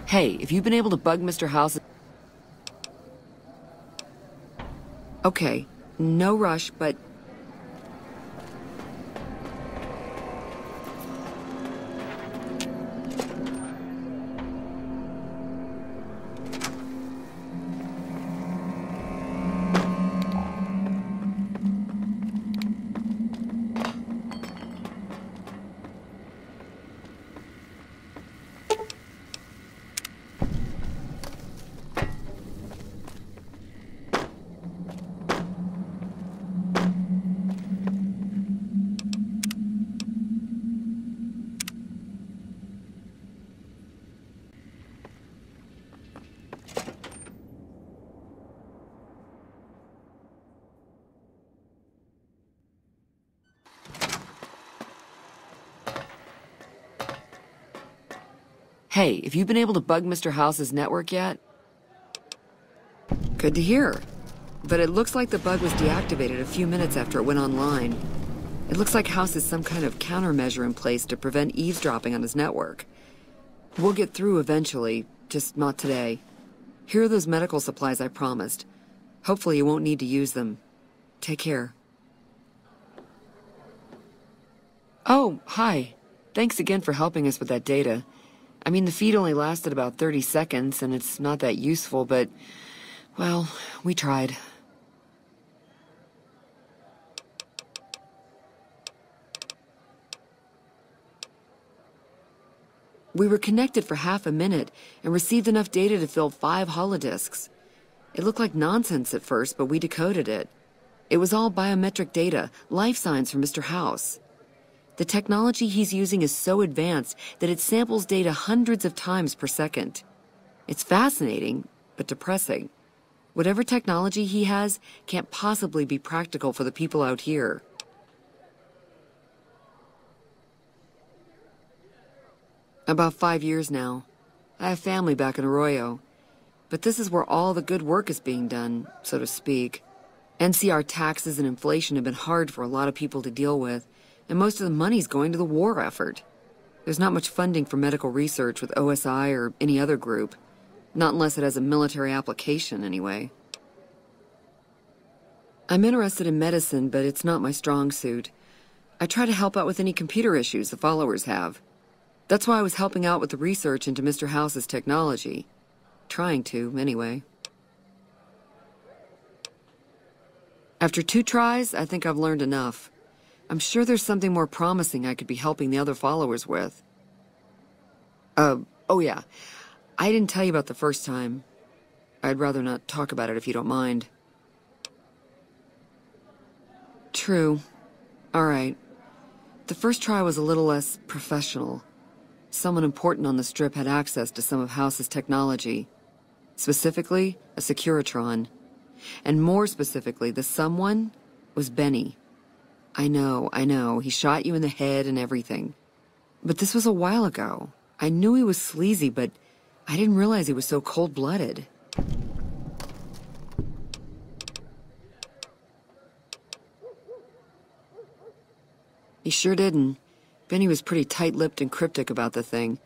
Hey, if you've been able to bug Mr. House... Okay, no rush, but... Hey, if you've been able to bug Mr. House's network yet... Good to hear. But it looks like the bug was deactivated a few minutes after it went online. It looks like House has some kind of countermeasure in place to prevent eavesdropping on his network. We'll get through eventually, just not today. Here are those medical supplies I promised. Hopefully you won't need to use them. Take care. Oh, hi. Thanks again for helping us with that data. I mean, the feed only lasted about 30 seconds, and it's not that useful, but, well, we tried. We were connected for half a minute and received enough data to fill 5 holodisks. It looked like nonsense at first, but we decoded it. It was all biometric data, life signs from Mr. House. The technology he's using is so advanced that it samples data hundreds of times per second. It's fascinating, but depressing. Whatever technology he has can't possibly be practical for the people out here. About 5 years now. I have family back in Arroyo. But this is where all the good work is being done, so to speak. NCR taxes and inflation have been hard for a lot of people to deal with, and most of the money's going to the war effort. There's not much funding for medical research with OSI or any other group. Not unless it has a military application, anyway. I'm interested in medicine, but it's not my strong suit. I try to help out with any computer issues the followers have. That's why I was helping out with the research into Mr. House's technology. Trying to, anyway. After 2 tries, I think I've learned enough. I'm sure there's something more promising I could be helping the other followers with. Oh yeah. I didn't tell you about the first time. I'd rather not talk about it if you don't mind. True. Alright. The first try was a little less professional. Someone important on the strip had access to some of House's technology. Specifically, a Securitron. And more specifically, the someone was Benny. I know, he shot you in the head and everything. But this was a while ago. I knew he was sleazy, but I didn't realize he was so cold-blooded. He sure didn't. Benny was pretty tight-lipped and cryptic about the thing,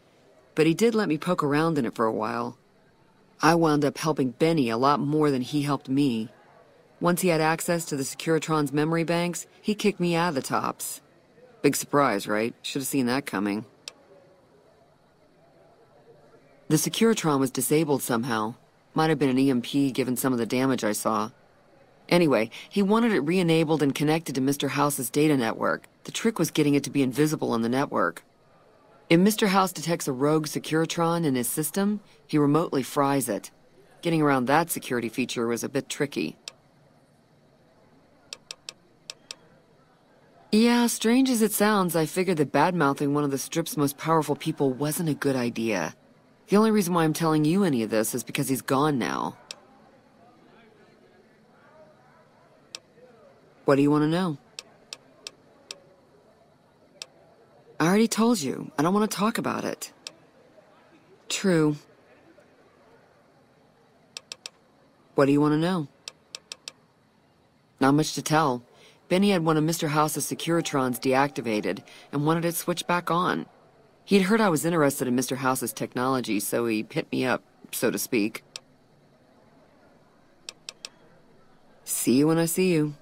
but he did let me poke around in it for a while. I wound up helping Benny a lot more than he helped me. Once he had access to the Securitron's memory banks, he kicked me out of the tops. Big surprise, right? Should have seen that coming. The Securitron was disabled somehow. Might have been an EMP given some of the damage I saw. Anyway, he wanted it re-enabled and connected to Mr. House's data network. The trick was getting it to be invisible on the network. If Mr. House detects a rogue Securitron in his system, he remotely fries it. Getting around that security feature was a bit tricky. Yeah, strange as it sounds, I figured that bad-mouthing one of the Strip's most powerful people wasn't a good idea. The only reason why I'm telling you any of this is because he's gone now. What do you want to know? I already told you. I don't want to talk about it. True. What do you want to know? Not much to tell. Benny had one of Mr. House's Securitrons deactivated and wanted it switched back on. He'd heard I was interested in Mr. House's technology, so he hit me up, so to speak. See you when I see you.